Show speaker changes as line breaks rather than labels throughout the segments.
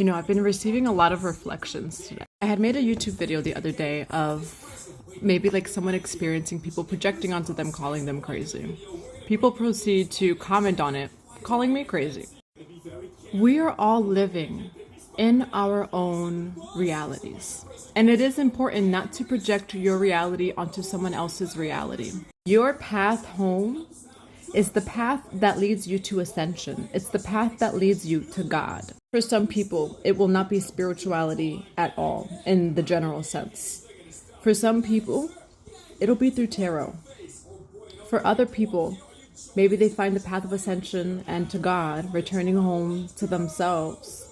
I've been receiving a lot of reflections today. I had made a YouTube video the other day of maybe like someone experiencing people projecting onto them, calling them crazy. People proceed to comment on it, calling me crazy. We are all living in our own realities. And it is important not to project your reality onto someone else's reality. Your path home is the path that leads you to ascension. It's the path that leads you to God. For some people, it will not be spirituality at all in the general sense. For some people, it'll be through tarot. For other people, maybe they find the path of ascension and to God, returning home to themselves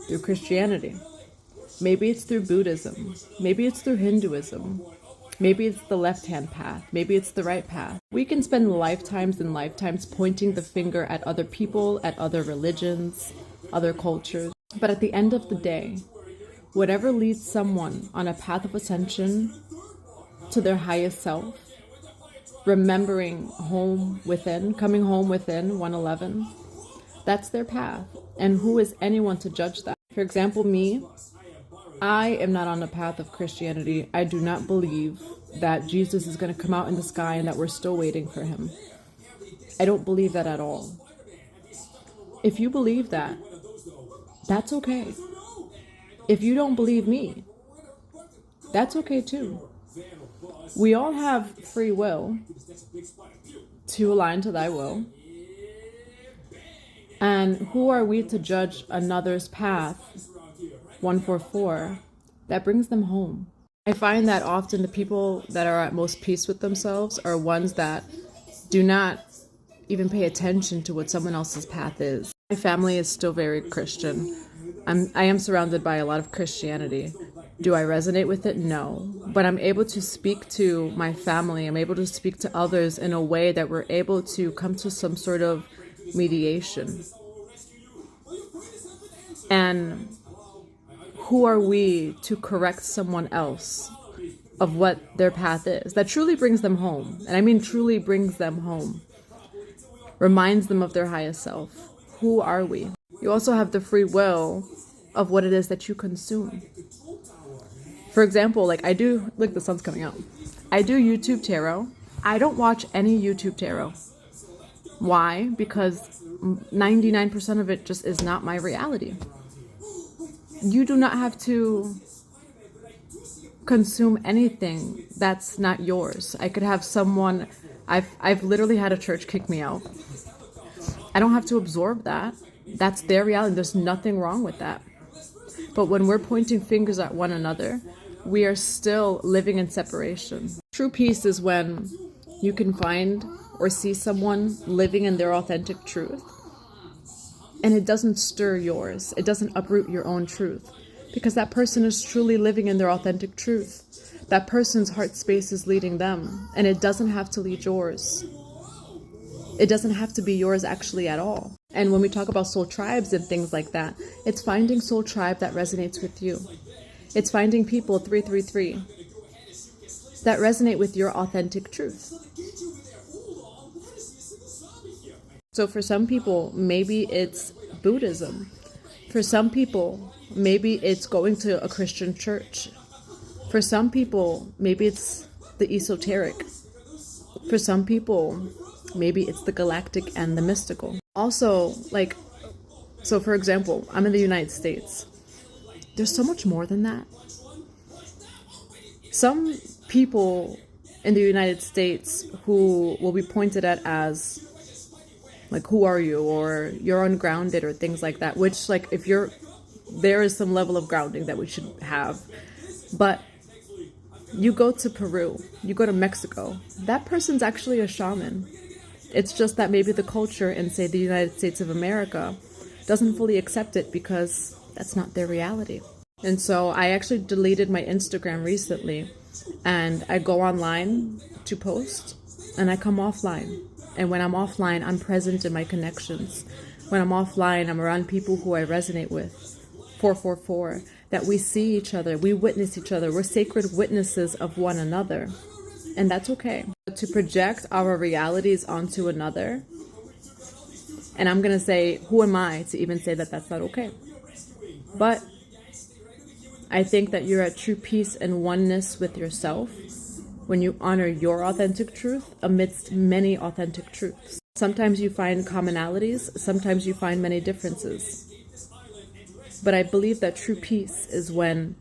through Christianity. Maybe it's through Buddhism. Maybe it's through Hinduism. Maybe it's the left-hand path. Maybe it's the right path. We can spend lifetimes and lifetimes pointing the finger at other people, at other religions, other cultures. But at the end of the day, whatever leads someone on a path of ascension to their highest self, remembering home within, coming home within 111, that's their path. And who is anyone to judge that? For example, me, I am not on the path of Christianity. I do not believe that Jesus is going to come out in the sky and that we're still waiting for him. I don't believe that at all. If you believe that, that's okay. If you don't believe me, that's okay too. We all have free will to align to thy will. And who are we to judge another's path, 144, that brings them home? I find that often the people that are at most peace with themselves are ones that do not even pay attention to what someone else's path is. My family is still very Christian. I am surrounded by a lot of Christianity. Do I resonate with it? No. But I'm able to speak to my family. I'm able to speak to others in a way that we're able to come to some sort of mediation. And who are we to correct someone else of what their path is that truly brings them home? And I mean truly brings them home. Reminds them of their highest self. Who are we? You also have the free will of what it is that you consume. For example, like I do, look, the sun's coming out. I do YouTube tarot. I don't watch any YouTube tarot. Why? Because 99% of it just is not my reality. You do not have to consume anything that's not yours. I could have someone, I've literally had a church kick me out. I don't have to absorb that. That's their reality. There's nothing wrong with that. But when we're pointing fingers at one another, we are still living in separation. True peace is when you can find or see someone living in their authentic truth, and it doesn't stir yours. It doesn't uproot your own truth, because that person is truly living in their authentic truth. That person's heart space is leading them, and it doesn't have to lead yours. It doesn't have to be yours actually at all. And when we talk about soul tribes and things like that, it's finding soul tribe that resonates with you. It's finding people 333 that resonate with your authentic truth. So for some people, maybe it's Buddhism. For some people, maybe it's going to a Christian church. For some people, maybe it's the esoteric. For some people, maybe it's the galactic and the mystical. Also, so for example, I'm in the United States. There's so much more than that. Some people in the United States who will be pointed at as like, who are you? Or you're ungrounded or things like that, which like there is some level of grounding that we should have. But you go to Peru, you go to Mexico, that person's actually a shaman. It's just that maybe the culture in, say, the United States of America doesn't fully accept it because that's not their reality. And so I actually deleted my Instagram recently, and I go online to post and I come offline. And when I'm offline, I'm present in my connections. When I'm offline, I'm around people who I resonate with. 444, that we see each other, we witness each other, we're sacred witnesses of one another. And that's okay. But to project our realities onto another, and I'm going to say, who am I to even say that that's not okay? But I think that you're at true peace and oneness with yourself when you honor your authentic truth amidst many authentic truths. Sometimes you find commonalities, sometimes you find many differences. But I believe that true peace is when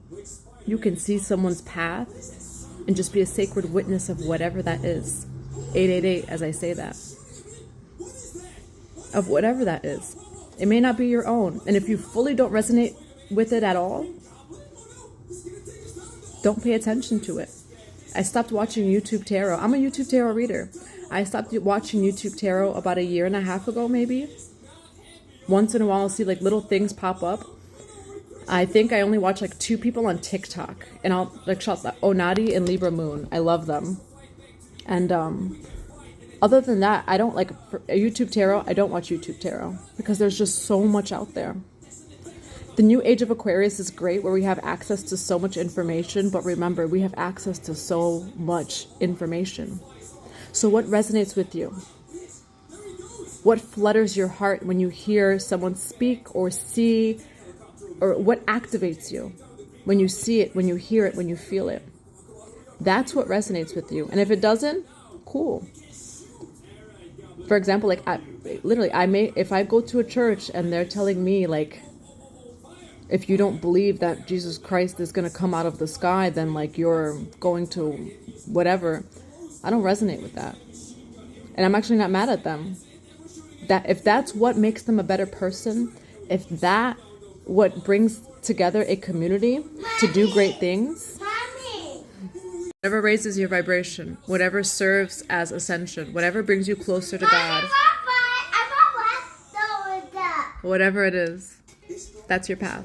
you can see someone's path and just be a sacred witness of whatever that is. 888, as I say that. Of whatever that is. It may not be your own. And if you fully don't resonate with it at all, don't pay attention to it. I stopped watching YouTube tarot. I'm a YouTube tarot reader. I stopped watching YouTube tarot about 1.5 years ago, maybe. Once in a while, I'll see like little things pop up. I think I only watch like 2 people on TikTok. And I'll like shout Onadi and Libra Moon. I love them. And other than that, I don't like for YouTube tarot. I don't watch YouTube tarot because there's just so much out there. The new age of Aquarius is great where we have access to so much information. But remember, we have access to so much information. So what resonates with you? What flutters your heart when you hear someone speak or see? Or what activates you when you see it, when you hear it, when you feel it? That's what resonates with you. And if it doesn't, cool. For example, like if I go to a church and they're telling me like, if you don't believe that Jesus Christ is going to come out of the sky, then like you're going to whatever. I don't resonate with that. And I'm actually not mad at them. That if that's what makes them a better person, if that what brings together a community to do great things, whatever raises your vibration, whatever serves as ascension, whatever brings you closer to God, whatever it is, that's your path.